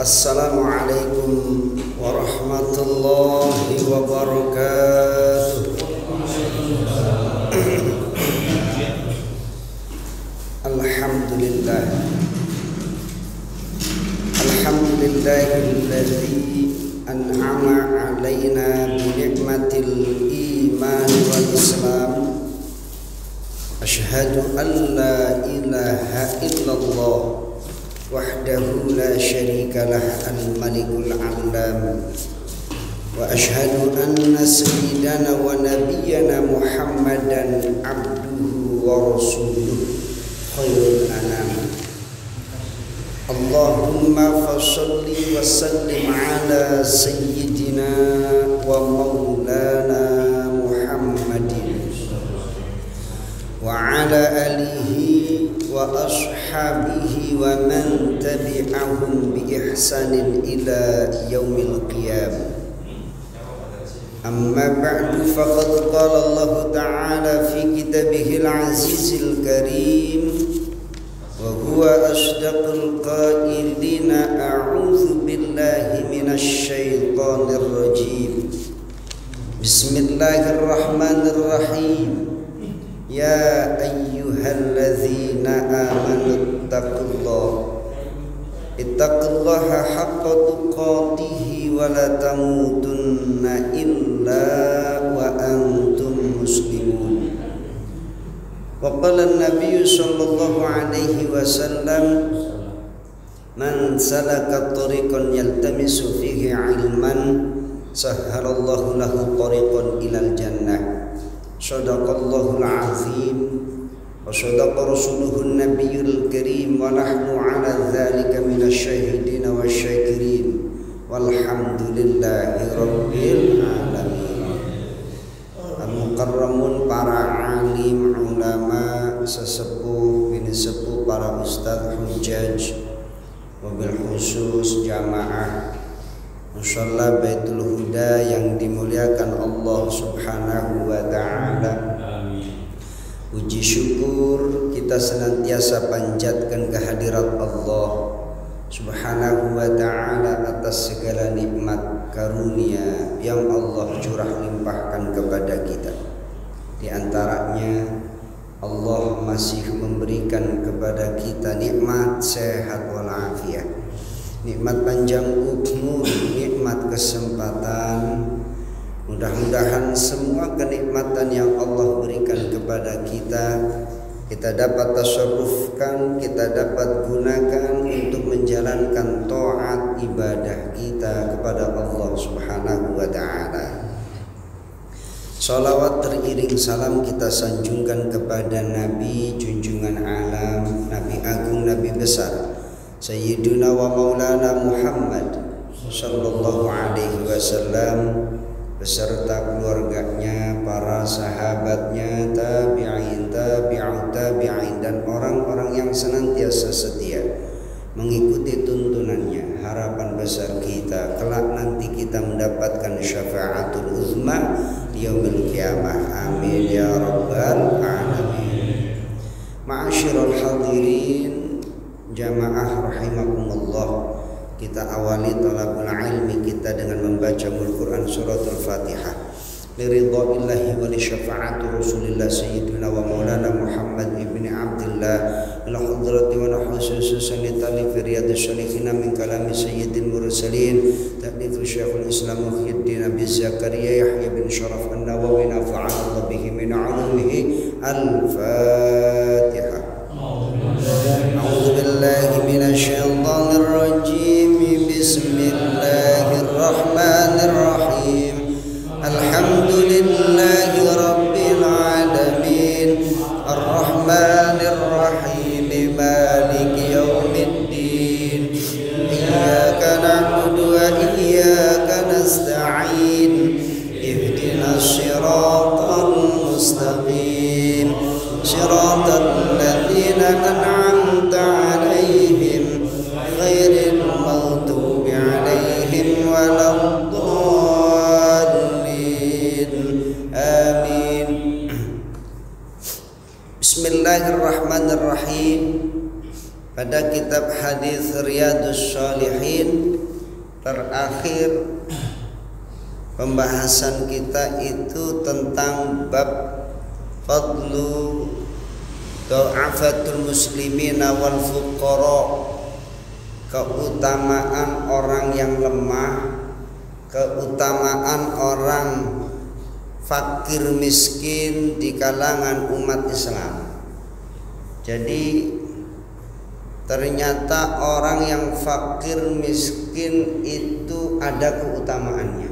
Assalamualaikum warahmatullahi wabarakatuh. Alhamdulillah. Alhamdulillahilladzi an'ama 'alaina bi ni'matil iman wal islam. Asyhadu an la ilaha illallah wahdahu la syarika lah al-malikul a'lam. Wa asyhadu anna sayyidana wa nabiyyana Muhammadan abduhu wa rasuluh khairul anam. Allahumma fasholli wa sallim ala sayyidina wa maulana Muhammadin wa ala alihi wa ashabihi wa man tabi'ahum bi ihsanin ila yaumil qiyamah. Amma ba'du, faqad qala Allah ta'ala fi kitabihil azizil karim wa huwa asdaqul qailina a'udzu billahi minasy syaithanir rajim. Bismillahirrahmanirrahim. Ya ayyuhalladzina amanu ittaqullaha haqqa tuqatih wa la tamutunna illa wa antum muslimun. Wa qala an-nabiy sallallahu alaihi wasallam, man salaka tariqan yaltamisu fihi ilman sahhalallahu lahu tariqan ilal jannah. Shadaqallahul azim wa shadaqa rasuluhun nabiyyul karim wa nahnu ala dzalika minasyahidin wasyakirin walhamdulillahi rabbil alamin. Al-mukarramun, para alim, ulama, sesepuh, bini sepuh, para ustadz, hujjaj, wabil khusus jamaah Musholla Baitul Huda yang dimuliakan Allah Subhanahu wa ta'ala. Puji syukur kita senantiasa panjatkan kehadirat Allah Subhanahu wa ta'ala atas segala nikmat karunia yang Allah curah limpahkan kepada kita. Di antaranya Allah masih memberikan kepada kita nikmat sehat walafiat, nikmat panjang umur, nikmat kesempatan. Mudah-mudahan semua kenikmatan yang Allah berikan kepada kita dapat tasarrufkan, kita dapat gunakan untuk menjalankan taat ibadah kita kepada Allah Subhanahu wa ta'ala. Salawat teriring salam kita sanjungkan kepada Nabi junjungan alam, Nabi agung, Nabi besar, Sayyiduna wa Maulana Muhammad sallallahu alaihi wasallam beserta keluarganya, para sahabatnya, tabi'in, tabi'ut tabi'in, dan orang-orang yang senantiasa setia mengikuti tuntunannya. Harapan besar kita kelak nanti kita mendapatkan syafaatul uzma di yaumil qiyamah. Amin ya rabbal alamin. Ma'asyiral hadirin jamaah rahimakumullah, kita awali talabul ilmi kita dengan membaca Al-Quran suratul Fatihah. Liridha'illahi wa li syafa'ati Rasulillah Sayyidina wa Maulana Muhammad ibni Abdillah ila hadrati wa khususan li talif riyadhus shalihin min kalami sayyidil mursalin ta'lifu Syekhul Islam Muhyiddin Abi Zakaria Yahya bin Sharaf An-Nawawi nafa'ana bihi min 'ulumihi. Al-Fatihah. A'udzu billahi minasy syaithanir rajim. Bismillahirrahmanirrahim. Alhamdulillahi rabbil alamin. Ar-Rahmanir Rahim. Maliki yaumiddin. Iyyaka na'budu wa iyyaka nasta'in. Ihdinas siratal mustaqim. Siratal ladzina an'amta 'alaihim ghairil maghdubi 'alaihim waladdallin. Amin. Bismillahirrahmanirrahim. pada kitab hadis Riyadhus Shalihin terakhir pembahasan kita itu tentang bab fadlu du'afatul muslimina wal fuqara, keutamaan orang yang lemah, keutamaan orang fakir miskin di kalangan umat Islam. Jadi ternyata orang yang fakir miskin itu ada keutamaannya.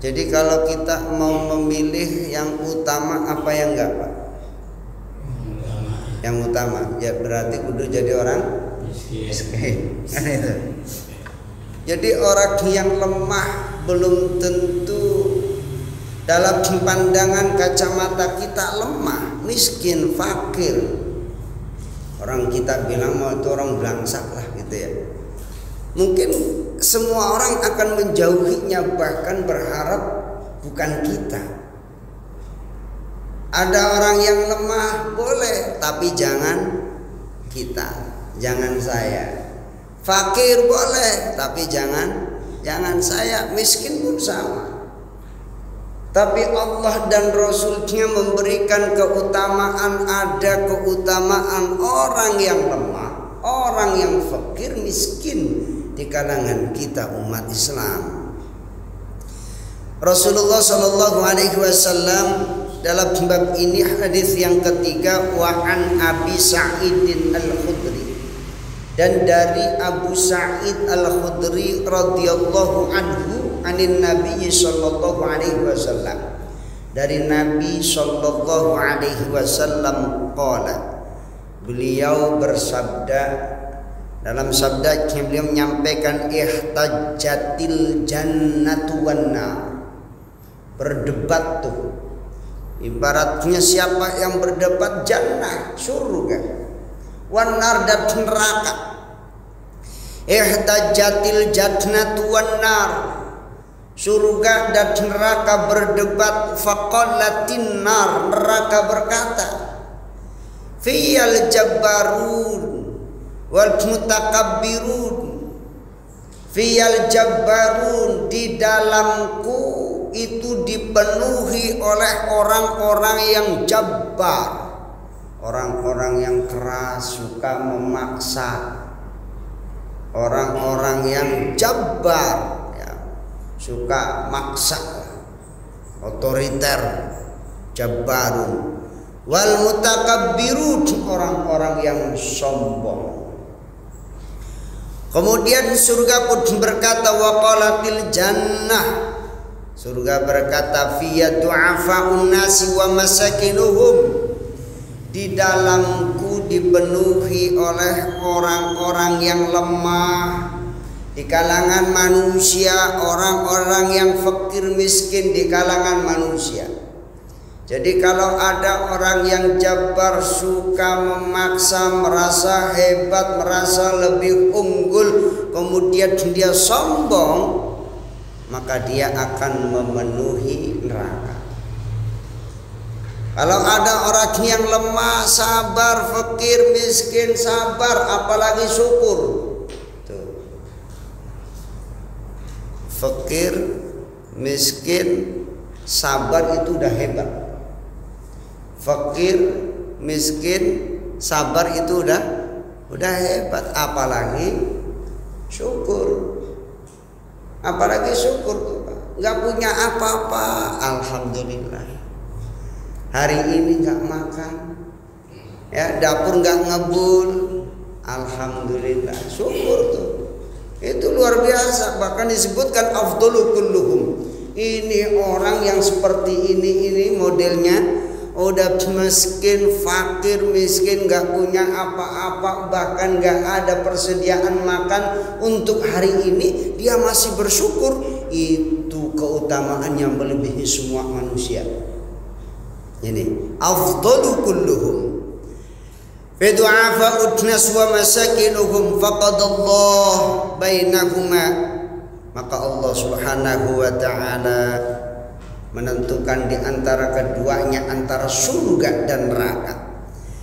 Jadi kalau kita mau memilih yang utama apa yang enggak, Pak? Yang utama ya berarti kudu jadi orang miskin. Kan itu. Jadi orang yang lemah belum tentu dalam pandangan kacamata kita lemah, miskin, fakir. Orang kita bilang mau itu orang belangsak lah gitu ya. Mungkin semua orang akan menjauhinya, bahkan berharap bukan kita. Ada orang yang lemah boleh, tapi jangan kita, jangan saya. Fakir boleh, tapi jangan saya. Miskin pun sama. Tapi Allah dan Rasulnya memberikan keutamaan, ada keutamaan orang yang lemah, orang yang fakir miskin di kalangan kita umat Islam. Rasulullah Shallallahu Alaihi Wasallam dalam bab ini hadis yang ketiga, wa an Abi Sa'id al-Khudri, dan dari Abu Sa'id al-Khudri radhiyallahu anhu anin Nabi sallallahu alaihi wasallam, dari Nabi sallallahu alaihi wasallam qala, beliau bersabda, dalam sabdanya beliau menyampaikan ihtajjatil jannatu wan nar, berdebat tuh ibaratnya siapa yang berdebat jannah surga, wanar dan neraka. Ihtajjatil jannatu wan nar, surga dan neraka berdebat. Faqalatin nar, neraka berkata, fiyal jabbarun wal mutakabbirun, fiyal jabbarun, di dalamku itu dipenuhi oleh orang-orang yang jabbar, orang-orang yang keras, suka memaksa, orang-orang yang jabbar ya, suka maksa, otoriter, jabbarun. Wal mutakabbirun, orang-orang yang sombong. Kemudian surga pun berkata, waqalatil jannah, surga berkata, fiya du'afa'un nasi wa masakinuhum, di dalamku dipenuhi oleh orang-orang yang lemah di kalangan manusia, orang-orang yang fakir miskin di kalangan manusia. Jadi kalau ada orang yang jabbar, suka memaksa, merasa hebat, merasa lebih unggul, kemudian dia sombong, maka dia akan memenuhi neraka. Kalau ada orang yang lemah, sabar, fakir, miskin, sabar, apalagi syukur. Tuh. Fakir, miskin, sabar itu udah hebat. Fakir, miskin, sabar itu udah hebat, apalagi syukur. Apalagi syukur tuh, nggak punya apa-apa, alhamdulillah. Hari ini nggak makan, ya dapur nggak ngebul, alhamdulillah, syukur tuh. Itu luar biasa, bahkan disebutkan afdhalu kulluhum. Ini orang yang seperti ini modelnya udah miskin, fakir, miskin, nggak punya apa-apa, bahkan nggak ada persediaan makan untuk hari ini, dia masih bersyukur. Itu keutamaan yang melebihi semua manusia. Ini afdalu kulluhum fi du'afa udnas wa masakinuhum faqadallah bainahuma, maka Allah Subhanahu wa ta'ala menentukan di antara keduanya, antara surga dan neraka.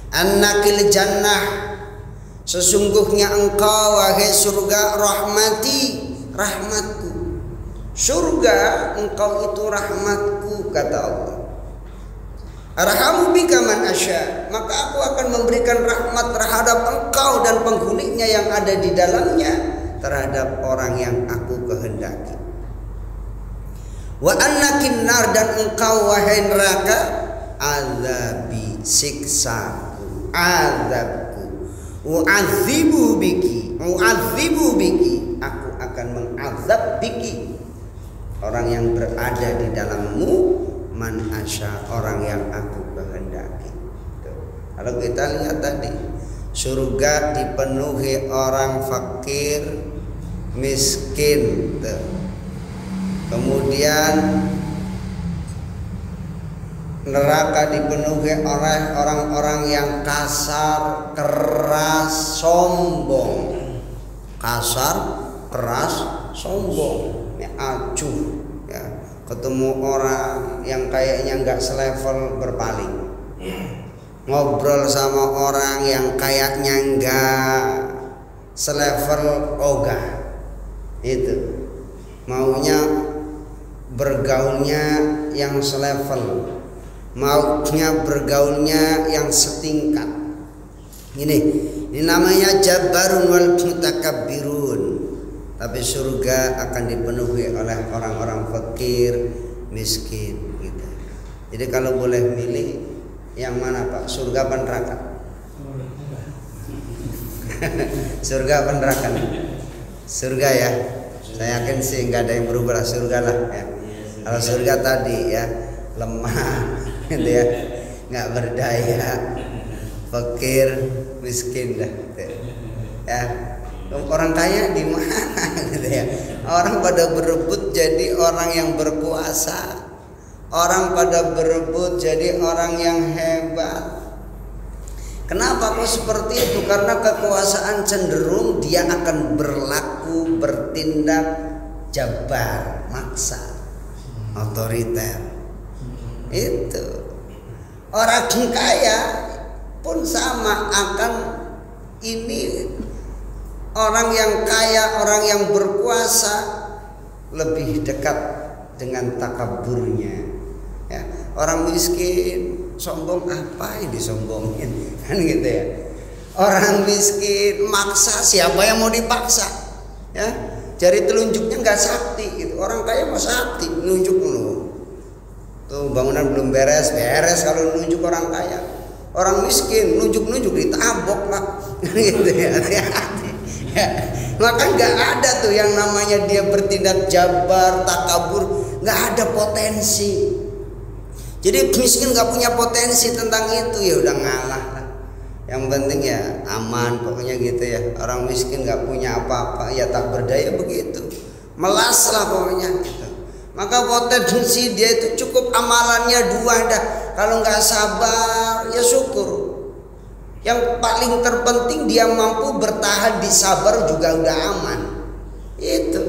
annakil jannah, sesungguhnya engkau wahai surga rahmatku. Surga engkau itu rahmatku, kata Allah. Arhamu bika man asya, maka aku akan memberikan rahmat terhadap engkau dan penghuninya yang ada di dalamnya terhadap orang yang aku kehendaki. Wa annakin nar, dan engkau wahai neraka azabi, siksaku, azabku, u'adzibu biki, aku akan mengazab biki, orang yang berada di dalammu, man asya, orang yang aku kehendaki. Kalau kita lihat tadi, surga dipenuhi orang fakir, miskin. Kemudian neraka dipenuhi oleh orang-orang yang kasar, keras, sombong. Kasar, keras, sombong. Ini acuh, ya. Ketemu orang yang kayaknya nggak selevel berpaling. Ngobrol sama orang yang kayaknya nggak selevel ogah. Itu maunya bergaulnya yang selevel, maunya bergaulnya yang setingkat. Ini namanya jabbarun wal mutakabbirun. Tapi surga akan dipenuhi oleh orang-orang fakir, miskin gitu. Jadi kalau boleh milih, yang mana Pak? Surga apa neraka? Surga apa neraka? Surga ya. Saya yakin sih nggak ada yang berubah, surga lah ya. Kalau surga tadi ya lemah gitu ya, nggak berdaya, fakir, miskin dah gitu. Ya. Orang kaya di mana gitu ya. Orang pada berebut jadi orang yang berkuasa. Orang pada berebut jadi orang yang hebat. Kenapa kok seperti itu? Karena kekuasaan cenderung dia akan berlaku, bertindak jabbar, maksa, otoriter. Itu. Orang kaya pun sama, akan ini. Orang yang kaya, orang yang berkuasa lebih dekat dengan takaburnya. Ya, orang miskin sombong, apa yang disombongin, kan gitu ya. Orang miskin maksa, siapa yang mau dipaksa? Ya, jari telunjuknya nggak sakti gitu. Orang kaya mau sakti, nunjuk dulu. Tuh bangunan belum beres kalau nunjuk orang kaya. Orang miskin nunjuk ditabok lah, gitu ya. Hati-hati. Ya, maka nggak ada tuh yang namanya dia bertindak jabbar, takabur, nggak ada potensi. Jadi miskin nggak punya potensi tentang itu, ya udah ngalah lah. Yang penting ya aman, pokoknya gitu ya. Orang miskin nggak punya apa-apa, ya tak berdaya begitu, melas lah pokoknya gitu. Maka potensi dia itu cukup amalannya 2 dah. Kalau nggak sabar ya syukur. Yang paling terpenting dia mampu bertahan di sabar juga udah aman. Itu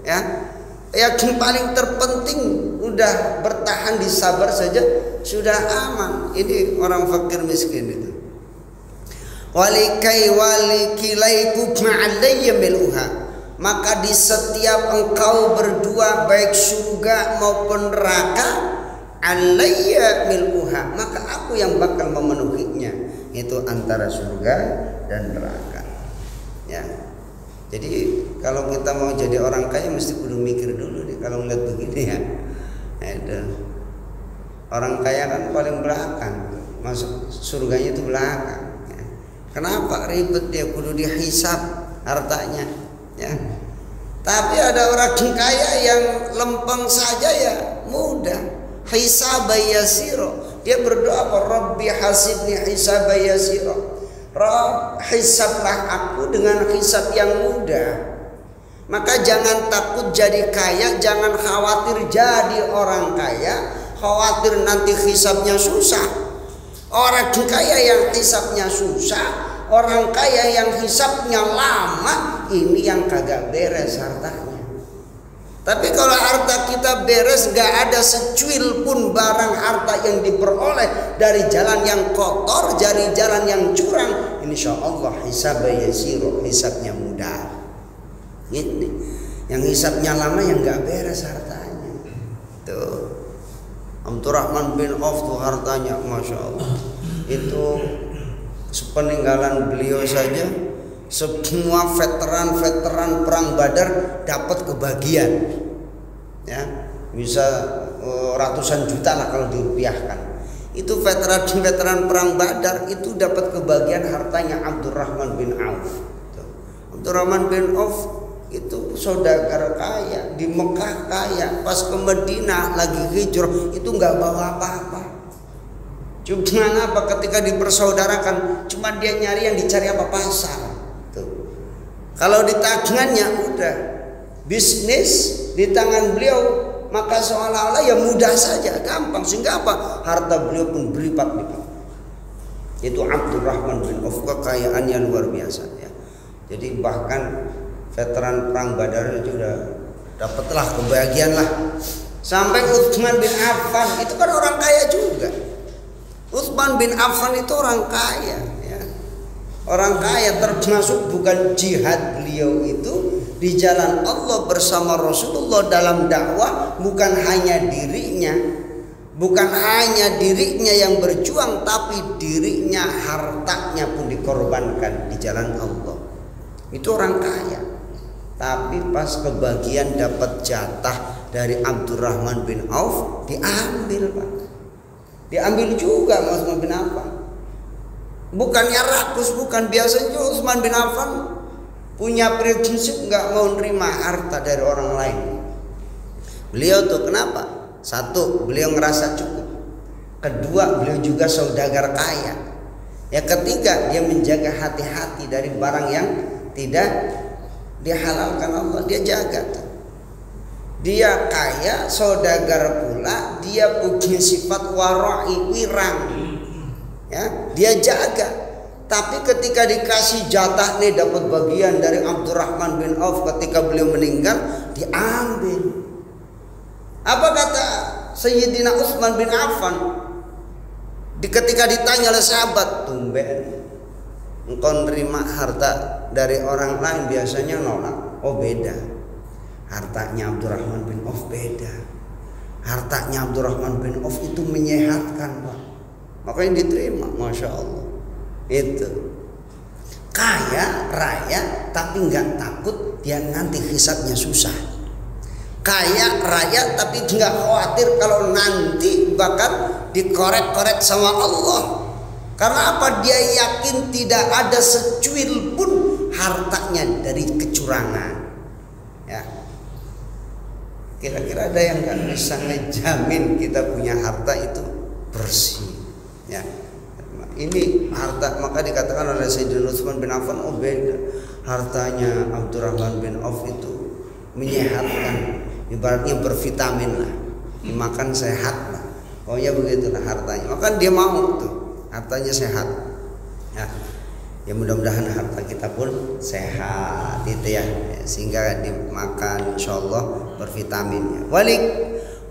ya. Yang paling terpenting udah bertahan di sabar saja sudah aman. Ini orang fakir miskin itu. Walikilaiku ma'alayya miluha. Maka di setiap engkau berdua baik surga maupun neraka, alayya miluha, maka aku yang bakal memenuhinya. Itu antara surga dan neraka. Ya. Jadi kalau kita mau jadi orang kaya mesti kudu mikir dulu nih kalau ngeliat begini ya. Orang kaya kan paling belakang, masuk surganya itu belakang. Ya. Kenapa ribet dia, kudu dihisab hartanya. Ya. Tapi ada orang kaya yang lempeng saja ya mudah. Hisabay yasiro. Dia berdoa apa? Rabbi hasibni hisabay yasiro. Rabb, hisablah aku dengan hisab yang mudah. Maka jangan takut jadi kaya, jangan khawatir jadi orang kaya, khawatir nanti hisabnya susah. Orang kaya yang hisabnya susah, orang kaya yang hisabnya lama, ini yang kagak beres hartanya. Tapi kalau harta kita beres, gak ada secuil pun barang harta yang diperoleh dari jalan yang kotor, dari jalan yang curang, insya Allah hisabnya yasiro, hisabnya mudah. Ini yang hisabnya lama yang gak beres hartanya. Tuh Abdurrahman bin Auf tuh hartanya, masya Allah, itu sepeninggalan beliau saja semua veteran perang Badar dapat kebagian, ya bisa ratusan juta lah kalau dirupiahkan. Itu veteran perang Badar itu dapat kebagian hartanya Abdurrahman bin Auf. Abdurrahman bin Auf itu saudagar kaya, di Mekah kaya, pas ke Madinah lagi hijrah itu nggak bawa apa-apa. Cuma apa, ketika dipersaudarakan cuma dia nyari yang dicari apa, pasar. Kalau di tangannya udah bisnis di tangan beliau, maka seolah-olah ya mudah saja, gampang, sehingga apa, harta beliau pun berlipat-lipat. Itu Abdurrahman bin Auf, kekayaannya luar biasa ya. Jadi bahkan veteran perang Badar itu sudah dapatlah kebahagiaan lah. Sampai Utsman bin Affan itu kan orang kaya juga. Utsman bin Affan itu orang kaya. Orang kaya, termasuk bukan jihad beliau itu di jalan Allah bersama Rasulullah dalam dakwah, bukan hanya dirinya yang berjuang, tapi dirinya, hartanya pun dikorbankan di jalan Allah. Itu orang kaya. Tapi pas kebagian dapat jatah dari Abdurrahman bin Auf, diambil Pak. Diambil juga Utsman bin Affan. Bukannya rakus, bukan. Biasanya Utsman bin Affan punya prinsip nggak mau nerima harta dari orang lain. Beliau tuh kenapa? Satu, beliau ngerasa cukup. Kedua, beliau juga saudagar kaya. Ya ketiga, dia menjaga hati-hati dari barang yang tidak dihalalkan Allah. Dia jaga tuh. Dia kaya, saudagar pula, dia punya sifat wara'i, wirang. Ya, dia jaga. Tapi ketika dikasih jatah nih, dapat bagian dari Abdurrahman bin Auf ketika beliau meninggal, diambil. Apa kata Sayyidina Utsman bin Affan ketika ditanya oleh sahabat, tumben engkau nerima harta dari orang lain, biasanya nolak. Oh beda, hartanya Abdurrahman bin Auf beda. Hartanya Abdurrahman bin Auf itu menyehatkan Pak, makanya diterima, masya Allah. Itu kaya raya tapi nggak takut dia nanti hisabnya susah. Kaya raya tapi nggak khawatir kalau nanti bakal dikorek-korek sama Allah. Karena apa? Dia yakin tidak ada secuil pun hartanya dari kecurangan. Ya, kira-kira ada yang nggak bisa ngejamin kita punya harta itu bersih? Ya, ini harta, maka dikatakan oleh Sayyidina Utsman bin Affan, oh beda, hartanya Abdurrahman bin Auf itu menyehatkan, ibaratnya bervitamin lah, dimakan sehat lah, pokoknya begitulah hartanya. Maka dia mau tuh hartanya sehat. Ya mudah-mudahan harta kita pun sehat itu ya, sehingga dimakan insyaallah bervitamin.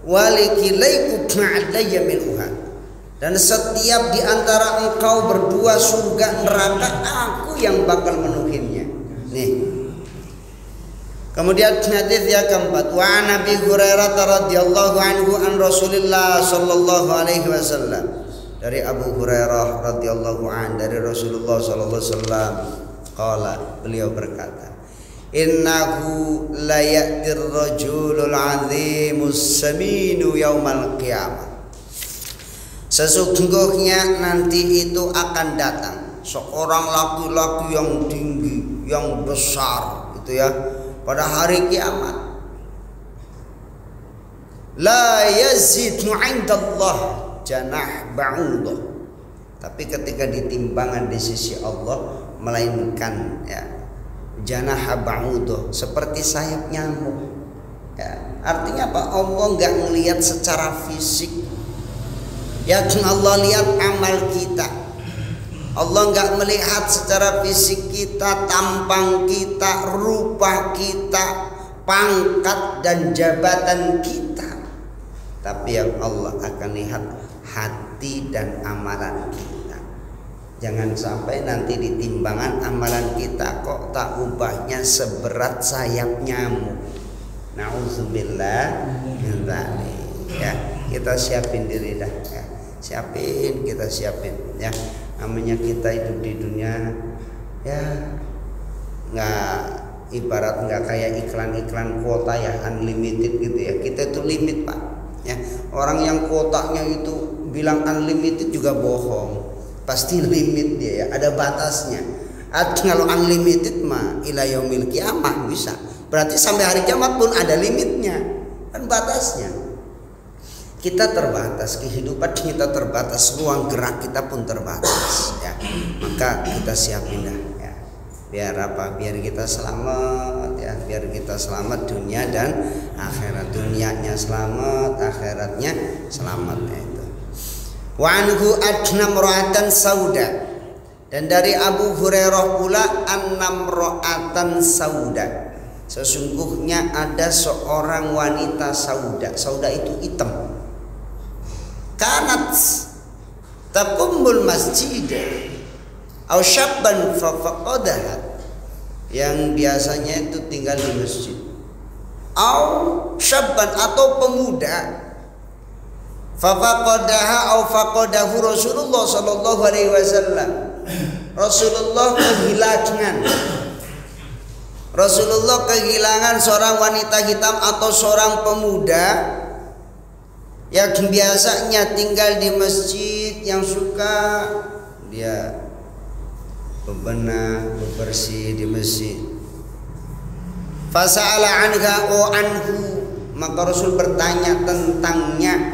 Walikilaiku ma'adaya minha. Dan setiap di antara engkau berdua surga neraka, aku yang bakal menuhinnya. Nih. Kemudian hadis yang keempat, wa Nabi Hurairah radhiyallahu anhu an Rasulillah sallallahu alaihi wasallam. Dari Abu Hurairah radhiyallahu an, dari Rasulullah sallallahu alaihi wasallam, qala, beliau berkata, innahu la ya'tir rajulul 'azimus saminu yaumal qiyamah. Sesungguhnya nanti itu akan datang seorang laki-laki yang tinggi, yang besar itu ya, pada hari kiamat. La yazidnu 'indallah janah ba'udah. Tapi ketika ditimbangan di sisi Allah, melainkan ya janah ba'udah, seperti sayap nyamuk. Ya, artinya apa? Allah nggak melihat secara fisik. Yang Allah lihat amal kita. Allah nggak melihat secara fisik kita, tampang kita, rupa kita, pangkat dan jabatan kita, tapi yang Allah akan lihat hati dan amalan kita. Jangan sampai nanti di timbangan amalan kita kok tak ubahnya seberat sayap nyamuk. Nauzubillah min dzalik. Ya, kita siapin diri dah ya. Kita siapin ya. Namanya kita hidup di dunia ya nggak ibarat nggak kayak iklan-iklan kuota ya, unlimited gitu ya. Kita itu limit Pak ya. Orang yang kuotanya itu bilang unlimited juga bohong. Pasti limit dia ya, ada batasnya. Kalau unlimited mah ila yaumil kiamah bisa. Berarti sampai hari kiamat pun ada limitnya. Kan batasnya. Kita terbatas, kehidupan kita terbatas, ruang gerak kita pun terbatas ya. Maka kita siapin dah ya. Biar apa? Biar kita selamat ya, biar kita selamat dunia dan akhirat. Dunianya selamat, akhiratnya selamat ya itu. Wa anhu adna mra'atan sauda, dan dari Abu Hurairah pula annamra'atan sauda, sesungguhnya ada seorang wanita sauda. Sauda itu hitam. Kanat taqumbul masjid aw syabban faqadaha, yang biasanya itu tinggal di masjid, aw syabban atau pemuda, faqadaha aw faqadahu Rasulullah sallallahu alaihi wasallam. Rasulullah kehilangan seorang wanita hitam atau seorang pemuda yang biasanya tinggal di masjid, yang suka dia bebenah, bebersih di masjid. Fasa'ala anha o anhu, maka Rasul bertanya tentangnya,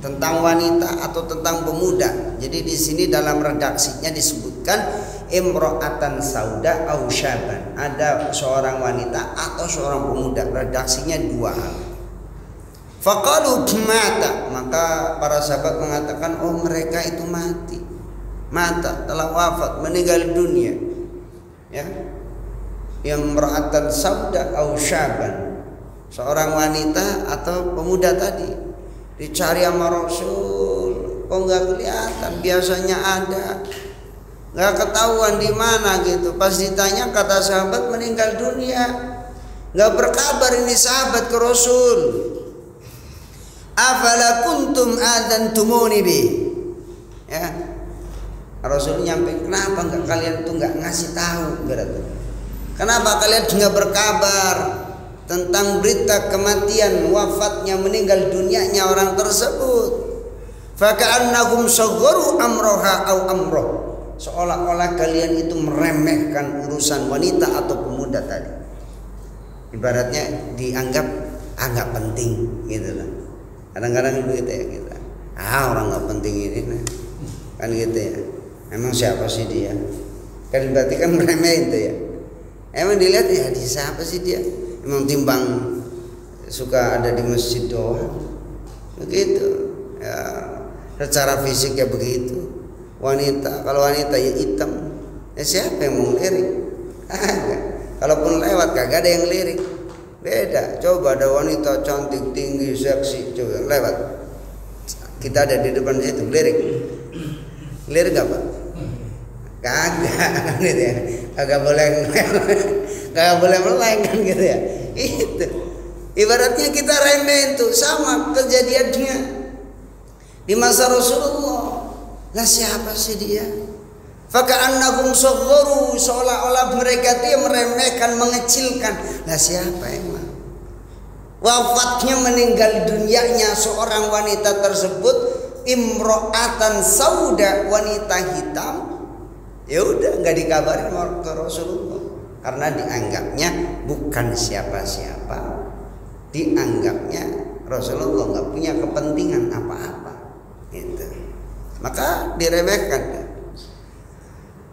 tentang wanita atau tentang pemuda. Jadi di sini dalam redaksinya disebutkan imra'atan sauda au syaban, ada seorang wanita atau seorang pemuda. Redaksinya dua hal. Faqalu mata, maka para sahabat mengatakan, oh mereka itu mati, mata, telah wafat, meninggal dunia ya. Imra'atan sauda au syaban, seorang wanita atau pemuda tadi. Dicari sama Rasul, kok nggak kelihatan, biasanya ada, nggak ketahuan di mana gitu. Pas ditanya kata sahabat meninggal dunia, nggak berkabar ini sahabat ke Rasul. Afala kuntum adantumuni bi, ya Rasul nyampe, kenapa nggak kalian tuh nggak ngasih tahu, berarti kenapa kalian nggak berkabar tentang berita kematian, wafatnya, meninggal dunianya orang tersebut. Faka'annahum sagharu amroha au amroh, seolah-olah kalian itu meremehkan urusan wanita atau pemuda tadi. Ibaratnya dianggap nggak penting gitu lah. Kadang-kadang begitu ya kita. Orang nggak penting ini kan gitu ya. Emang siapa sih dia? Kan berarti kan meremehin tuh ya. Emang dilihat ya di siapa sih dia? Emang timbang suka ada di masjid doang begitu ya, secara fisik ya begitu. Wanita, kalau wanita ya hitam, ya siapa yang mau ngelirik? Kalaupun lewat kagak ada yang lirik. Beda, coba ada wanita cantik, tinggi, seksi, coba lewat, kita ada di depan situ, lirik apa? Kagak gitu ya. Kagak boleh meleng kan gitu ya. Itu ibaratnya kita remehin tuh, sama kejadiannya di masa Rasulullah. Lah siapa sih dia? Faka'annahum sagharu, seolah-olah mereka itu yang meremehkan, mengecilkan. Lah siapa emang? Wafatnya, meninggal dunianya seorang wanita tersebut, imra'atan sauda, wanita hitam. Ya udah nggak dikabarin ke Rasulullah karena dianggapnya bukan siapa-siapa, dianggapnya Rasulullah nggak punya kepentingan apa-apa gitu. Maka diremehkan.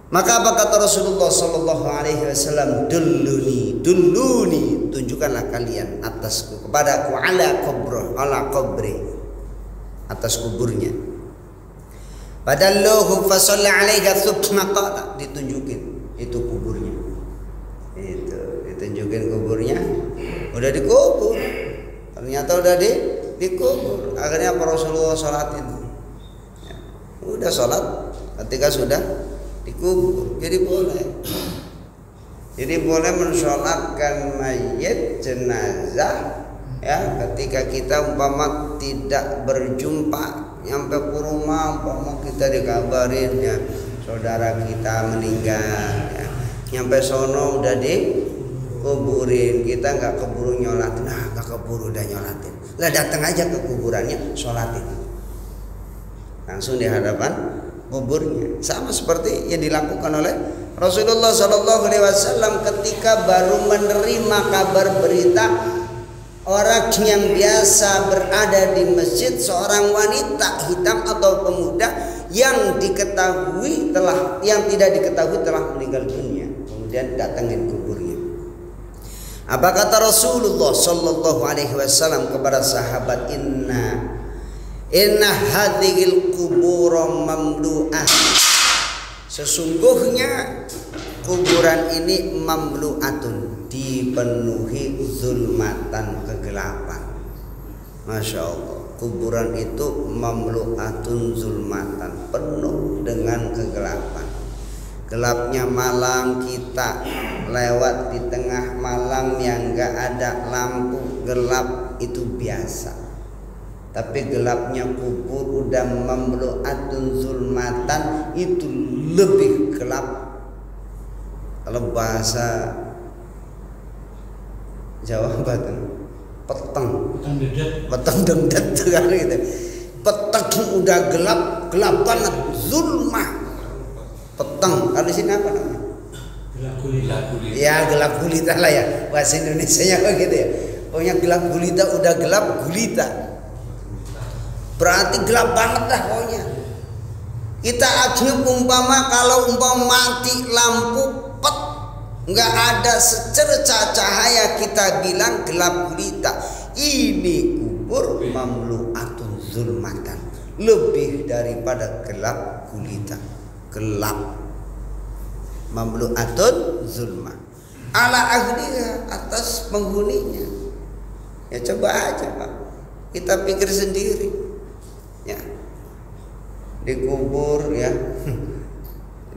Maka apa kata Rasulullah sallallahu alaihi wasallam? Dulluni, tunjukkanlah kalian atasku, kepadaku, ala qabri, atas kuburnya. Padallahu fa shalla alaiha tsumma qala, ditunjukin itu kuburnya. Itu ditunjukin kuburnya, udah dikubur. Ternyata udah dikubur. Akhirnya apa Rasulullah sholatin? Ya, udah sholat ketika sudah dikubur. Jadi boleh mensolatkan mayit jenazah ya ketika kita umpama tidak berjumpa, nyampe ke rumah umpama kita dikabarin ya saudara kita meninggal ya. Nyampe sono udah dikuburin, kita nggak keburu nyolatin, nggak keburu udah nyolatin, lah datang aja ke kuburannya sholatin langsung di hadapan kuburnya. Sama seperti yang dilakukan oleh Rasulullah SAW ketika baru menerima kabar berita orang yang biasa berada di masjid, seorang wanita hitam atau pemuda yang tidak diketahui telah meninggal dunia, kemudian datangin kuburnya. Apa kata Rasulullah sallallahu alaihi wasallam kepada sahabat, inna hadhil qubur mamlu'ah, sesungguhnya kuburan ini mamlu'atun, dipenuhi zulmatan, kegelapan. Masya Allah, kuburan itu mamlu'atun zulmatan, penuh dengan kegelapan. Gelapnya malam, kita lewat di tengah malam yang gak ada lampu, gelap itu biasa. Tapi gelapnya kubur udah mamlu'atun zulmatan, itu lebih gelap. Kalau bahasa Jawa Barat, peteng dengdet kan gitu. Peteng udah gelap banget, zulmah. Peteng, kalau di sini apa namanya? Gelap gulita. Ya gelap gulita lah ya, bahasa Indonesianya begitu ya. Pokoknya gelap gulita, udah gelap gulita. Berarti gelap banget dah pokoknya. Kita akhirnya kalau mati lampu pet, nggak ada secerca cahaya, kita bilang gelap gulita. Ini kubur mamlu'atun zulmatan, lebih daripada gelap gulita. Gelap mamlu'atun zulma ala ahliha, atas penghuninya. Ya coba aja Pak, kita pikir sendiri ya, dikubur ya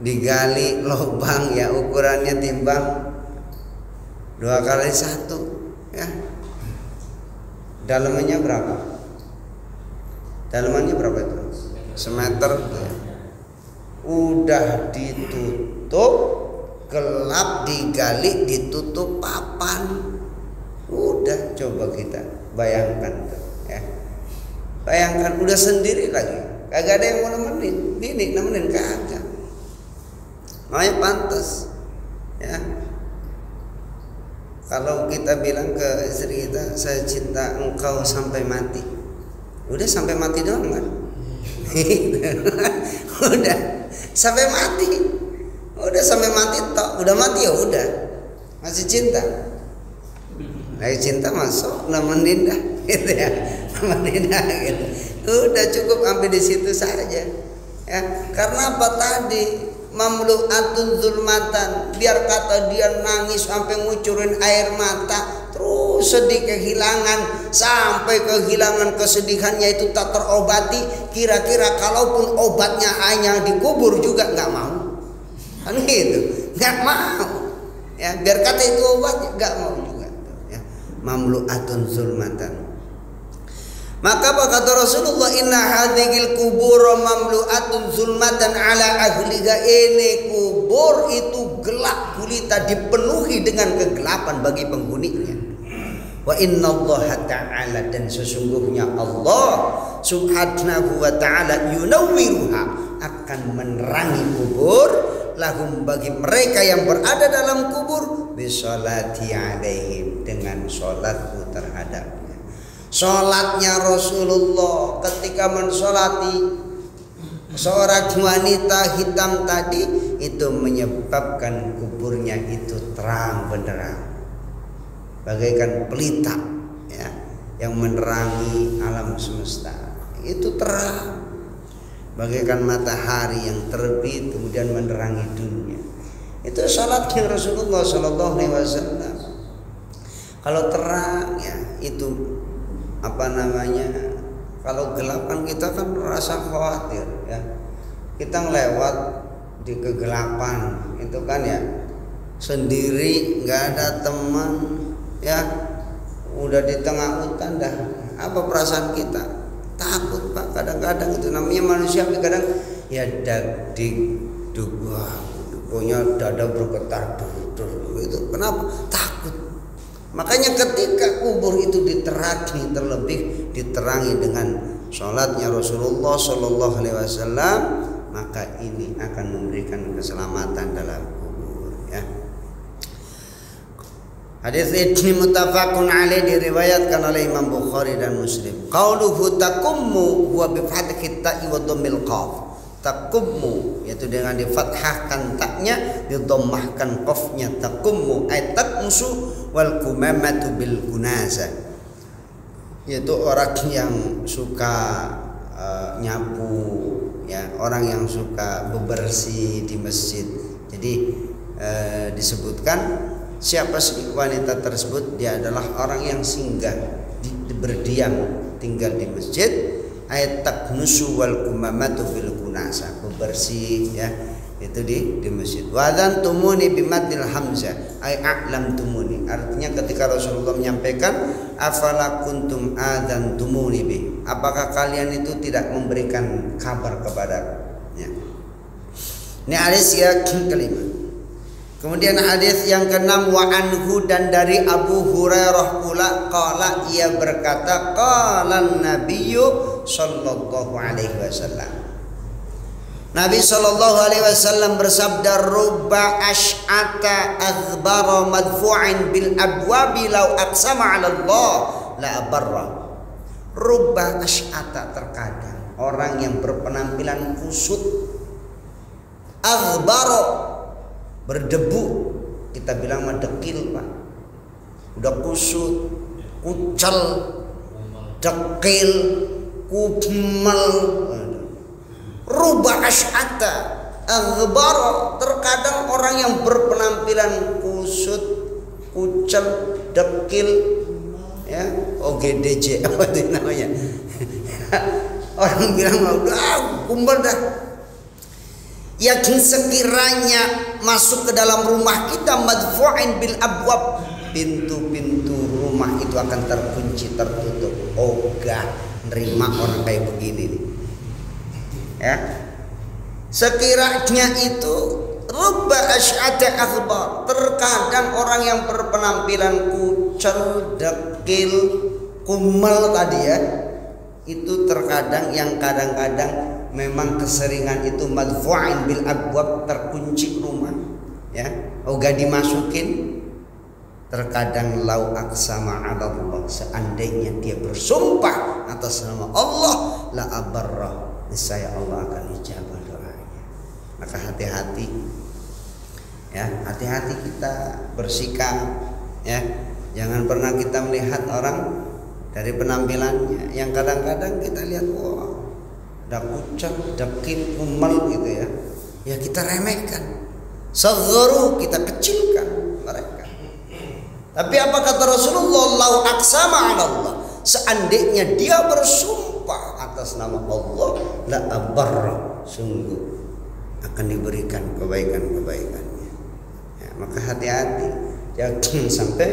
digali lubang ya, ukurannya timbang 2x1 ya. Dalamannya berapa itu? Semeter ya. Udah ditutup, gelap, digali, ditutup papan. Udah, coba kita bayangkan ya. Bayangkan udah sendiri lagi, kagak ada yang mau nemenin kagak. Makanya pantas ya, kalau kita bilang ke istri kita, saya cinta engkau sampai mati. Udah sampai mati doang kan? Udah sampai mati, tok, udah mati ya udah, masih cinta, lagi cinta masuk nemenin dah gitu ya, nemenin dah gitu. Udah cukup sampai di situ saja ya. Karena apa tadi? Mamlu'atun zulmatan, biar kata dia nangis sampai ngucurin air mata, terus sedih kehilangan, sampai kehilangan kesedihannya itu tak terobati. Kira-kira kalaupun obatnya hanya dikubur juga nggak mau, kan gitu, nggak mau ya. Biar kata itu obatnya nggak mau juga ya. Mamlu'atun zulmatan. Maka apa kata Rasulullah, inna hadhil kubur mamlu'atun zulmatan ala ahliha, ini kubur itu gelap gulita, dipenuhi dengan kegelapan bagi penghuninya. Wa inna Allah ta'ala, dan sesungguhnya Allah subhanahu wa ta'ala yunawwiruha, akan menerangi kubur, lahum, bagi mereka yang berada dalam kubur, bisolati alaihim, dengan sholatku terhadapnya. Sholatnya Rasulullah ketika mensolati seorang wanita hitam tadi, itu menyebabkan kuburnya itu terang benderang, bagaikan pelita ya, yang menerangi alam semesta. Itu terang bagaikan matahari yang terbit kemudian menerangi dunia. Itu sholatnya Rasulullah SAW. Kalau terang ya itu apa namanya, kalau gelap kan kita kan rasa khawatir ya. Kita ngelewat di kegelapan itu kan ya, sendiri nggak ada teman ya, udah di tengah hutan dah, apa perasaan kita? Takut Pak, kadang-kadang itu namanya manusia, kadang ya pokoknya dada bergetar itu. Kenapa? Takut. Makanya ketika kubur itu diterangi, terlebih diterangi dengan sholatnya Rasulullah Shallallahu Alaihi Wasallam, maka ini akan memberikan keselamatan dalam kubur ya. Hadis ini muttafaqun alaih, diriwayatkan oleh Imam Bukhari dan Muslim. Qauluhu takummu huwa bi fathhi ta'i wa dhammil qaf. Takummu yaitu dengan difathahkan taknya, didhammahkan qafnya. Takummu ay takmusu wal kumamatu bil kunasa, yaitu orang yang suka nyapu ya, orang yang suka bebersih di masjid. Jadi disebutkan siapa sih wanita tersebut, dia adalah orang yang singgah berdiam tinggal di masjid. Ayat taknusu wal kumamatu bil kunasa, bebersih ya, itu di masjid. Wadan tumuni bimadil hamzah ay a'lam tumuni, artinya ketika Rasulullah menyampaikan afala kuntum adan tumuni bi, apakah kalian itu tidak memberikan kabar kepadaku ya. Ini hadis yang kelima. Kemudian hadis yang keenam, wa anhu, dan dari Abu Hurairah pula, qala, ia berkata, qala nabiyyu sallallahu alaihi wasallam, Nabi sallallahu alaihi wasallam bersabda, rubba ash'ata aghbara madfu'in bil abwabi law aqsama 'ala Allah la abarra. Rubba ash'ata, terkadang orang yang berpenampilan kusut, aghbara, berdebu, kita bilang mah dekil Pak, udah kusut, kucel, dekil, kumel. Rubah asy'ata aghbara, terkadang orang yang berpenampilan kusut, kucel, dekil ya, OGDJ apa itu namanya orang bilang udah kumpul dah, yang sekiranya masuk ke dalam rumah kita, madfu'in bil abwab, pintu-pintu rumah itu akan terkunci, tertutup. Ogah nerima orang kayak begini nih ya. Sekiranya itu rubba asy'ata akhbar, terkadang orang yang berpenampilan kucel, dekil, kumel tadi ya, itu terkadang yang kadang-kadang memang keseringan itu madfu'in bil abwab, terkunci rumah ya, ogah dimasukin. Terkadang lau aqsama 'ala Allah, seandainya dia bersumpah atas nama Allah, la abarra, niscaya Allah akan ijabah doanya. Maka hati-hati ya, hati-hati kita bersikap ya. Jangan pernah kita melihat orang dari penampilannya yang kadang-kadang kita lihat wah, udah kucel, dekil, kumel gitu ya, ya kita remehkan, sagharu, kita kecilkan mereka. Tapi apa kata Rasulullah, lau aqsama 'ala Allah, seandainya dia bersumpah atas nama Allah, la abarra, sungguh akan diberikan kebaikan-kebaikannya ya. Maka hati-hati, jangan sampai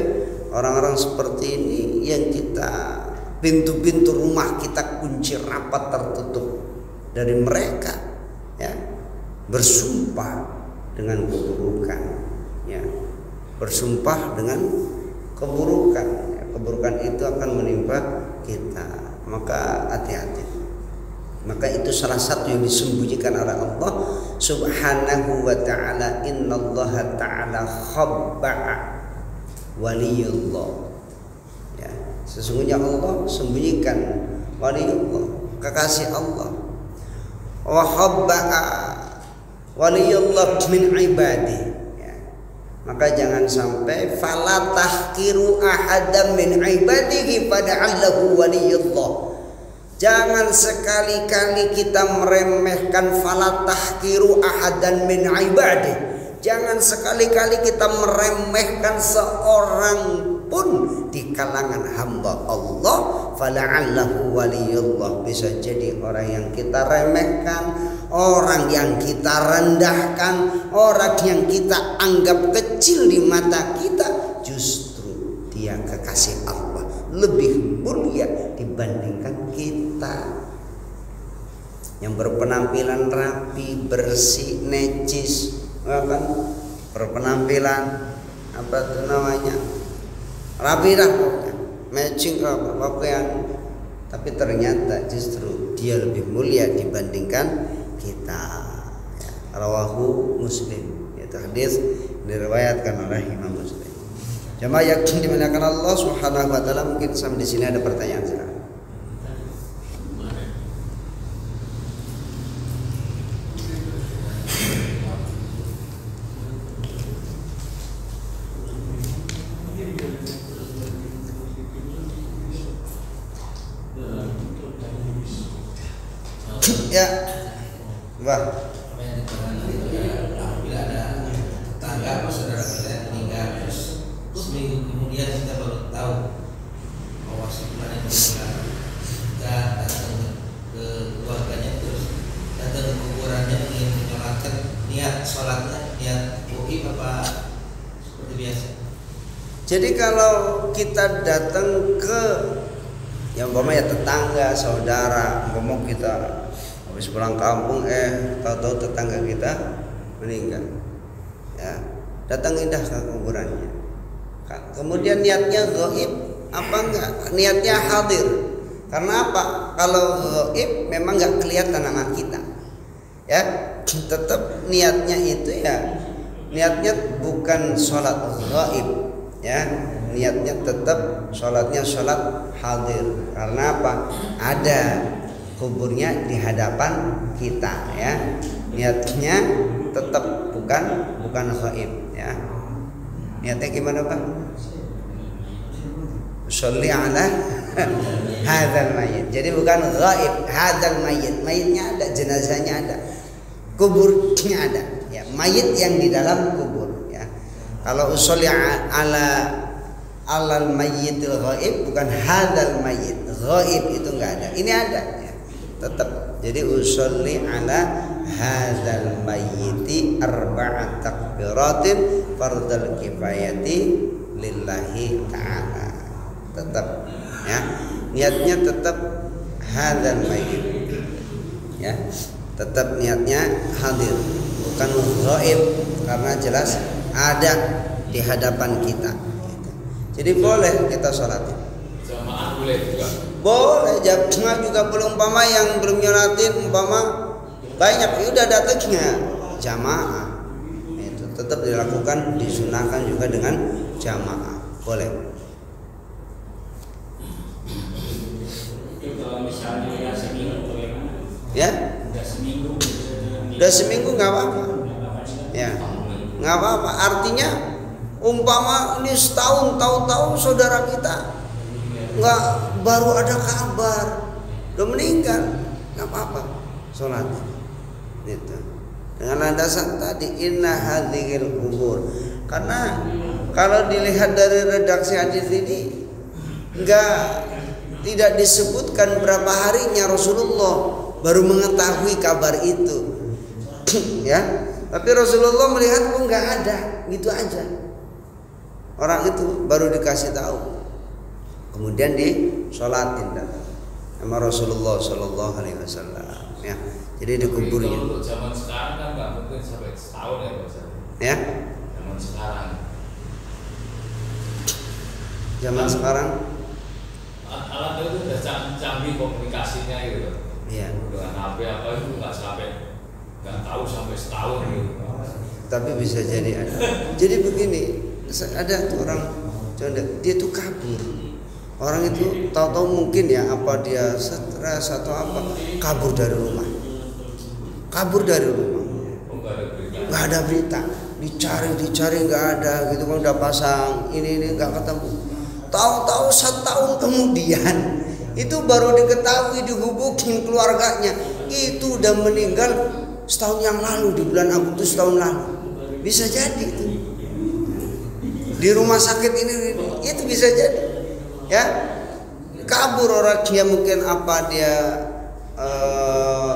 orang-orang seperti ini yang kita pintu-pintu rumah kita kunci rapat, tertutup dari mereka ya, bersumpah dengan keburukan ya, bersumpah dengan keburukan ya, keburukan itu akan menimpa kita. Maka hati-hati. Maka itu salah satu yang disembunyikan oleh Allah Subhanahu wa ta'ala. Innallaha ta'ala khabba'a waliyullah ya, sesungguhnya Allah sembunyikan waliyullah, kekasih Allah. Wa khabba'a waliyullah min ibadi ya. Maka jangan sampai fala tahqiru ahadan min ibadihi fada'allahu waliyullah. Jangan sekali-kali kita meremehkan fala tahqiru ahadan min ibadi. Jangan sekali-kali kita meremehkan seorang pun di kalangan hamba Allah, fala'allahu waliyullah, bisa jadi orang yang kita remehkan, orang yang kita rendahkan, orang yang kita anggap kecil di mata kita, justru dia kekasih Allah, lebih mulia dibandingkan kita. Yang berpenampilan rapi, bersih, necis, kan? Berpenampilan apa itu namanya, rapi dah, matching pakaian, tapi ternyata justru dia lebih mulia dibandingkan kita. Rawahu Muslim, itu hadis diriwayatkan oleh Imam Muslim. Jemaah yang dimuliakan Allah Subhanahu wa taala, mungkin sampai di sini ada pertanyaan silakan. Ya, wah. Apabila ada tetangga atau saudara kita yang meninggal, terus seminggu kemudian kita baru tahu bahwa sebulan yang meninggal, kita datang ke keluarganya, terus datang ke kuburannya ingin menyolatkan, niat sholatnya niat goib apa seperti biasa? Jadi kalau kita datang ke yang umpamanya tetangga, saudara, ngomong kita habis pulang kampung, tahu-tahu tetangga kita meninggal, ya datang indah ke kuburannya. Kemudian niatnya gaib apa enggak? Niatnya hadir. Karena apa? Kalau gaib memang enggak kelihatan nama kita, ya tetap niatnya itu ya niatnya bukan sholat gaib, ya niatnya tetap sholatnya sholat hadir. Karena apa? Ada kuburnya di hadapan kita, ya niatnya tetap bukan gaib, ya niatnya gimana Pak? Sholli ala hadzal mayyit. Jadi bukan gaib, hadzal mayyit, mayitnya ada, jenazahnya ada, kuburnya ada, ya mayit yang di dalam kubur, ya. Kalau sholli ala alal mayyitil ghaib, bukan hadzal mayyit, ghaib itu enggak ada, ini ada, ya. Tetap. Jadi usolli ala hadzal mayyiti arba'at takbiratin fardal kifayati lillahi ta'ala. Tetap, ya niatnya tetap hadzal mayyit, ya tetap niatnya hadir, bukan ghaib, karena jelas ada di hadapan kita. Jadi boleh kita sholatin. Jamaah boleh juga. Boleh, jamaah juga belum, umpama yang belum nyolatin, umpama banyak, ya udah datangnya jamaah. Itu tetap dilakukan, disunahkan juga dengan jamaah. Boleh. Kalau misalnya seminggu bagaimana? Ya? Udah seminggu nggak apa-apa. Ya, nggak apa-apa. Artinya umpama ini setahun, tahu-tahu saudara kita nggak, baru ada kabar udah meninggal, nggak apa-apa, sholat itu dengan landasan tadi inna hadzihil kubur. Karena kalau dilihat dari redaksi hadis ini tidak disebutkan berapa harinya Rasulullah baru mengetahui kabar itu, ya. Tapi Rasulullah melihat kok nggak ada, gitu aja. Orang itu baru dikasih tahu, kemudian disolatin sama Rasulullah Shallallahu Alaihi Wasallam, ya. Jadi dikuburnya. Untuk zaman sekarang kan nggak mungkin sampai setahun ya Pak. Ya. Zaman sekarang. Zaman sekarang. Alat itu udah canggih komunikasinya gitu. Iya. Dengan HP apa itu nggak tahu sampai setahun gitu. Tapi bisa jadi ada. Jadi begini. Ada tuh orang, dia tuh kabur. Orang itu tahu-tahu mungkin ya apa dia stres atau apa, kabur dari rumah. Nggak ada berita. Dicari nggak ada gitu kan, udah pasang ini nggak ketemu. Tahu-tahu setahun kemudian itu baru diketahui, dihubungin keluarganya, itu udah meninggal setahun yang lalu, di bulan Agustus tahun lalu. Bisa jadi itu. Di rumah sakit ini ngomong, itu bisa jadi. Ya. Kabur orangnya, mungkin apa dia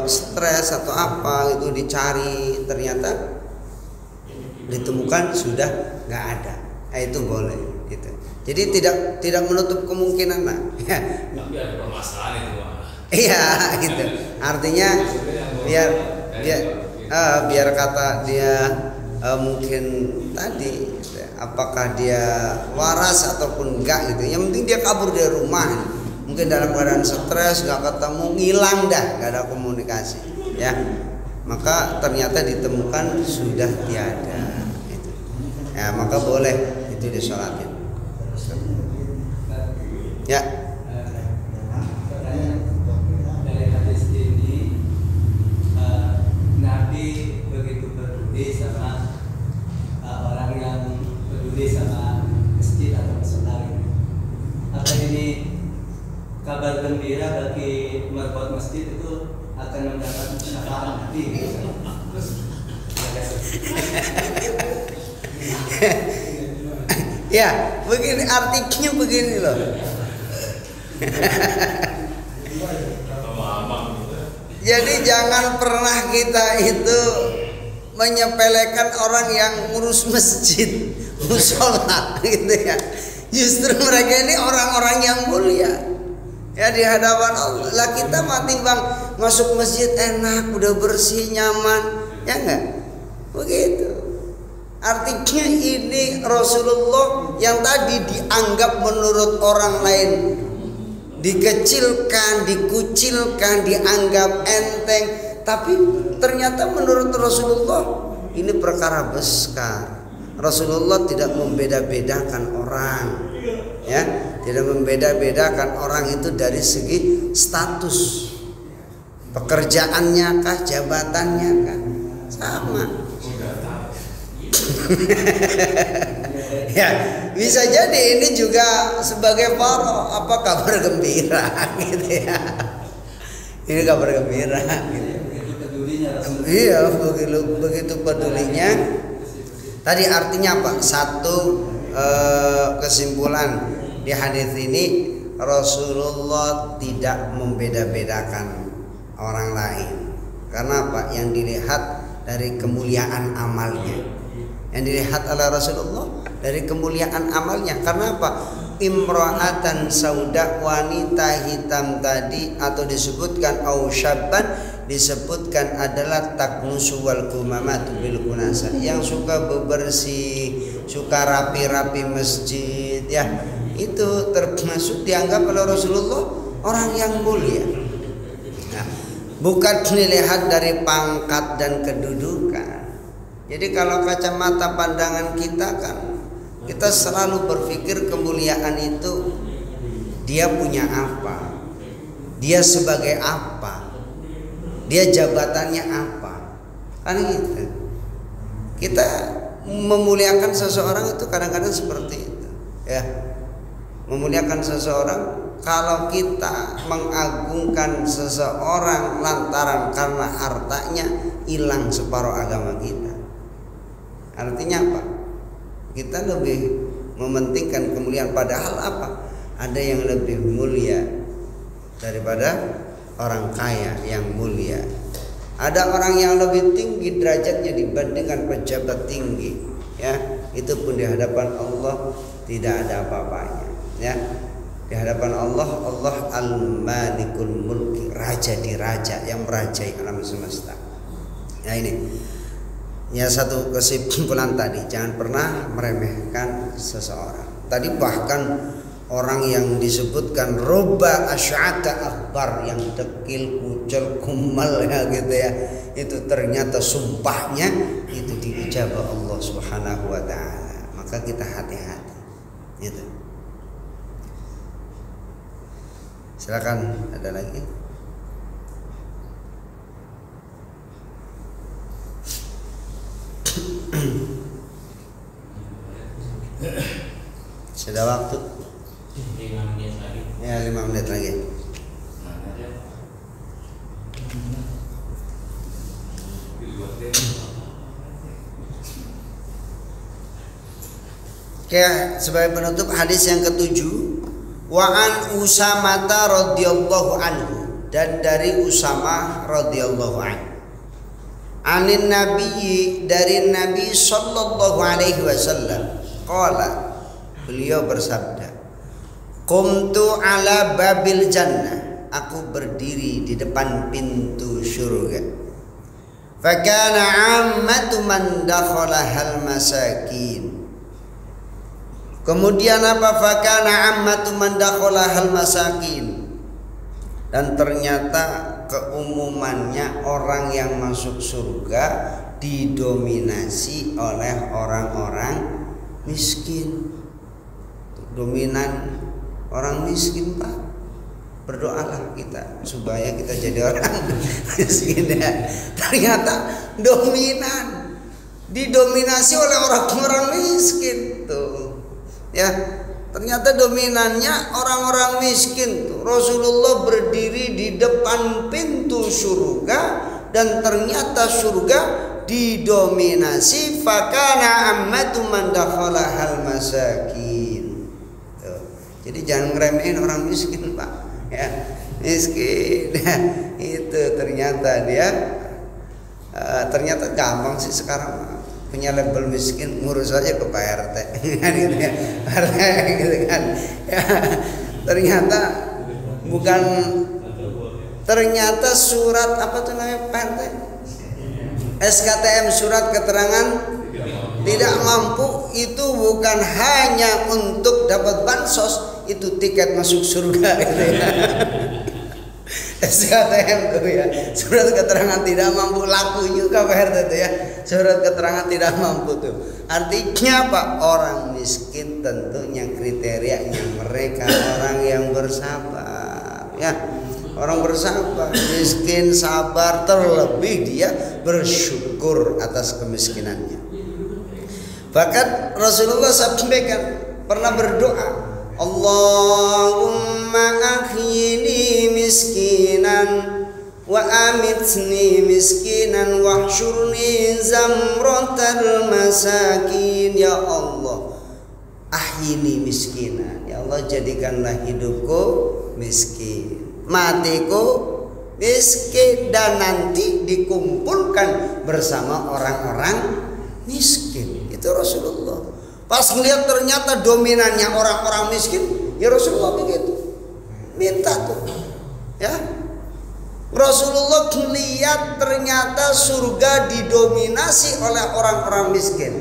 stres atau apa itu, dicari ternyata ditemukan sudah nggak ada. Itu boleh gitu. Jadi tidak menutup kemungkinan lah. Tapi ada permasalahan itu, Pak. Iya gitu. Artinya biar kata dia mungkin tadi apakah dia waras ataupun enggak gitu. Yang penting dia kabur dari rumah. Mungkin dalam keadaan stres, nggak ketemu, ngilang dah, nggak ada komunikasi, ya. Maka ternyata ditemukan sudah tiada, gitu. Ya, maka boleh itu disolatin. Ya. Dari hadis ini, Nabi begitu peduli sama orang yang peduli sama masjid atau musola. Apa ini kabar gembira bagi merawat masjid itu akan mendapat syafaat Nabi? Ya, begini artinya begini loh. Jadi jangan pernah kita itu menyepelekan orang yang ngurus masjid, musola gitu ya. Justru mereka ini orang-orang yang mulia. Ya, di hadapan Allah. Lah kita mati bang masuk masjid enak, udah bersih, nyaman, ya enggak? Begitu. Artinya ini Rasulullah yang tadi dianggap menurut orang lain dikecilkan, dikucilkan, dianggap enteng, tapi ternyata menurut Rasulullah ini perkara besar. Rasulullah tidak membeda-bedakan orang, ya, tidak membeda-bedakan orang itu dari segi status, pekerjaannya kah, jabatannya kah, sama. Ya, bisa jadi ini juga sebagai faro, apa kabar gembira gitu ya. Ini kabar gembira gitu. Iya, begitu pedulinya. Tadi artinya apa? Satu kesimpulan di hadis ini, Rasulullah tidak membeda-bedakan orang lain. Karena apa? Yang dilihat dari kemuliaan amalnya. Yang dilihat oleh Rasulullah dari kemuliaan amalnya. Karena apa? Imra'atan sauda, wanita hitam tadi, atau disebutkan au syabban, disebutkan adalah taknusu wal kumamatu bil kunasa, yang suka bebersih, suka rapi-rapi masjid, ya. Itu termasuk dianggap oleh Rasulullah orang yang mulia. Nah, bukan dilihat dari pangkat dan kedudukan. Jadi kalau kacamata pandangan kita kan, kita selalu berpikir kemuliaan itu dia punya apa, dia sebagai apa, dia jabatannya apa, kan gitu. Kita memuliakan seseorang itu kadang-kadang seperti itu, ya. Memuliakan seseorang, kalau kita mengagungkan seseorang lantaran karena hartanya, hilang separuh agama kita. Artinya apa? Kita lebih mementingkan kemuliaan, padahal apa? Ada yang lebih mulia daripada orang kaya yang mulia. Ada orang yang lebih tinggi derajatnya dibandingkan pejabat tinggi, ya. Itu pun di hadapan Allah tidak ada apa-apanya, ya. Di hadapan Allah, Allah al-malikul mulki, raja di raja, yang merajai alam semesta. Ya, ini ya satu kesimpulan tadi, jangan pernah meremehkan seseorang. Tadi bahkan orang yang disebutkan roba asy'ata akbar, yang dekil, kucel, kumal, ya gitu ya, itu ternyata sumpahnya itu diijabah Allah Subhanahu wa taala. Maka kita hati-hati. Gitu. Silakan, ada lagi? Sudah waktu 5 menit lagi. ya, 5 menit lagi. Oke, sebagai penutup hadis yang ketujuh, wa an Usamata radhiyallahu anhu, dan dari Usamah radhiyallahu anhu, anin Nabi, dari Nabi sallallahu alaihi wasallam, qala, beliau bersabda, qumtu ala babil jannah, aku berdiri di depan pintu surga, fakana ammatu man dakhalahal masakin. Kemudian apa? Fakana ammatu man dakhalahal masakin, dan ternyata keumumannya orang yang masuk surga didominasi oleh orang-orang miskin. Dominan orang miskin, Pak. Berdoalah kita supaya kita jadi orang miskin ya. Ternyata dominan, didominasi oleh orang-orang miskin tuh. Ya, ternyata dominannya orang-orang miskin tuh. Rasulullah berdiri di depan pintu surga dan ternyata surga didominasi fakana ammatu man dakhalahal masakin. Tuh. Jadi jangan ngeremehin orang miskin, Pak. Ya, miskin. Itu ternyata dia ternyata gampang sih sekarang punya label miskin, ngurus aja ke Pak RT kan gitu ya. RT gitu kan ya, ternyata bukan, ternyata surat apa tuh namanya Pak RT, SKTM, surat keterangan tidak mampu, itu bukan hanya untuk dapat bansos, itu tiket masuk surga gitu ya. SKTM tuh ya, surat keterangan tidak mampu, laku juga Pak RT tuh ya, surat keterangan tidak mampu tuh. Artinya apa? Orang miskin tentunya kriterianya mereka orang yang bersabar ya, orang bersabar, miskin sabar, terlebih dia bersyukur atas kemiskinannya. Bahkan Rasulullah sampaikan pernah berdoa, Allahumma ahyini miskinan wa amitni miskinan wahsyurni zamratal masakin. Ya Allah, ahyini miskinan, ya Allah jadikanlah hidupku miskin, matiku miskin, dan nanti dikumpulkan bersama orang-orang miskin. Itu Rasulullah. Pas ngeliat ternyata dominannya orang-orang miskin, ya Rasulullah begitu minta tuh ya. Rasulullah lihat ternyata surga didominasi oleh orang-orang miskin,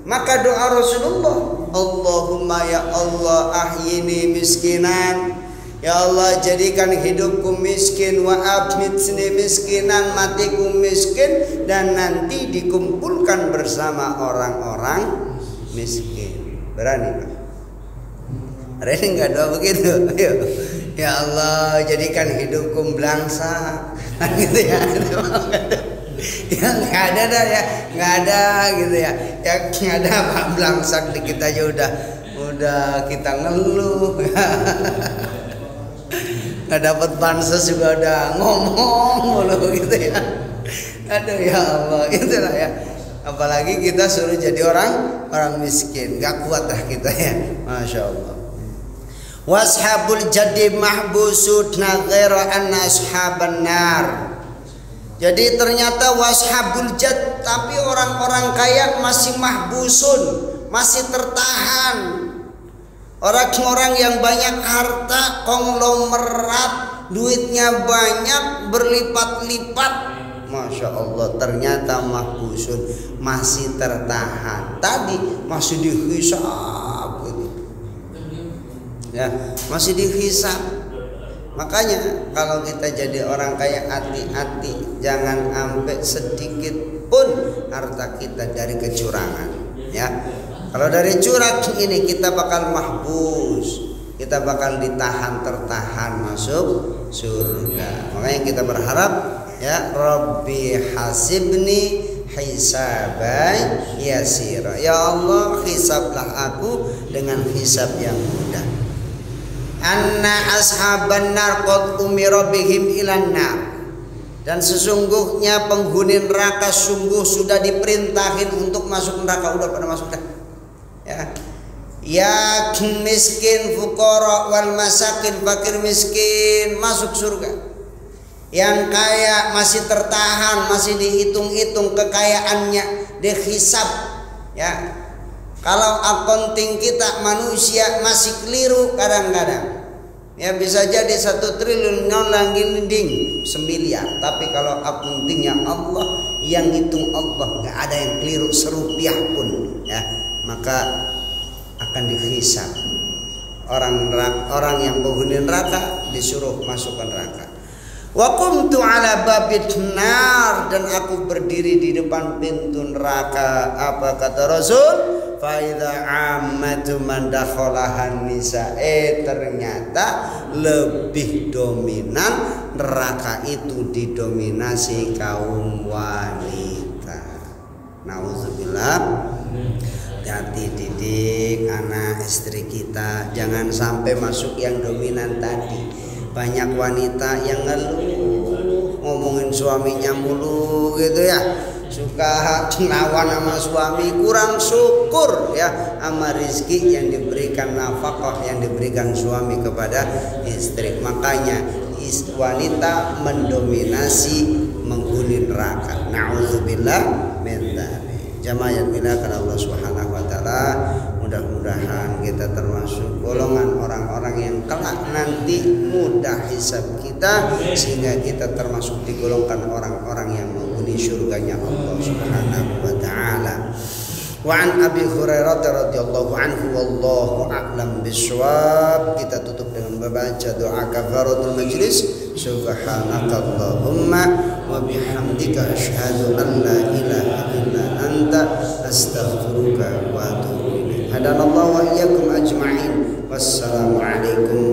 maka doa Rasulullah, Allahumma ya Allah ahyini miskinan, ya Allah jadikan hidupku miskin, wa amitni miskinan, matiku miskin, dan nanti dikumpulkan bersama orang-orang miskin. Berani Pak? Ada yang nggak doa begitu? Ayo. Ya Allah jadikan hidupku belangsa, gitu ya. Ya nggak ada dah ya, nggak ada gitu ya. Ya nggak ada Pak, belangsak dikit aja udah kita ngeluh. Nggak dapat bansos juga udah ngomong mulu gitu ya. Aduh ya Allah, itulah ya. Apalagi kita suruh jadi orang miskin, gak kuat lah kita ya, masya Allah. Washabul jadi mahbusudna ghaira anna ashaban nar. Jadi ternyata washabul jad, tapi orang-orang kaya masih mahbusun, masih tertahan. Orang-orang yang banyak harta, konglomerat, duitnya banyak, berlipat-lipat, masya Allah, ternyata mahbusun, masih tertahan. Tadi masih dihisab gitu. Ya, masih dihisab. Makanya kalau kita jadi orang kaya, hati-hati jangan sampai sedikit pun harta kita dari kecurangan ya. Kalau dari curang ini kita bakal mahbus, kita bakal ditahan, tertahan masuk surga. Makanya kita berharap ya, Rabbi hasibni hisaban yasira, ya Allah hisablah aku dengan hisab yang mudah. Anna ashaban nar qad umira bihim ilan nar, dan sesungguhnya penghuni neraka sungguh sudah diperintahin untuk masuk neraka. Udah pada masuk dah ya. Ya miskin, fuqara wal masakin, fakir miskin masuk surga. Yang kaya masih tertahan, masih dihitung-hitung kekayaannya, dihisab ya. Kalau akunting kita manusia masih keliru kadang-kadang. Ya bisa jadi 1 triliun nyolong ginding 1 miliar. Tapi kalau akuntingnya Allah, yang hitung Allah, nggak ada yang keliru serupiah pun ya. Maka akan dihisab. Orang yang penghuni neraka disuruh masuk ke neraka. Wa qumtu ala babit nar, dan aku berdiri di depan pintu neraka. Apa kata Rasul? Fa idza ammatu man dakhalahan nisa. Ternyata lebih dominan neraka itu didominasi kaum wanita. Nauzubillah. Hati didik anak istri kita, jangan sampai masuk yang dominan tadi. Banyak wanita yang ngeluh, ngomongin suaminya mulu gitu ya, suka lawan sama suami, kurang syukur ya sama rizki yang diberikan, nafkah yang diberikan suami kepada istri. Makanya wanita mendominasi menghuni neraka. Nauzubillah min dzalik. Jamaah yang dimuliakan Allah Subhanahu wa taala, mudah-mudahan kita termasuk golongan orang-orang yang kelak nanti mudah hisab kita, sehingga kita termasuk digolongkan orang-orang yang menghuni surganya Allah Subhanahu wa taala. Wa an Abi Hurairah radhiyallahu anhu wallahu a'lam bishawab. Kita tutup dengan membaca doa kafaratul majlis. Subhanakallahumma wa bihamdika asyhadu an la ilaha illa anta astaghfiruka wa atubu ilaik. Hadanallahu wa iyyakum ajma'in. Wassalamu alaikum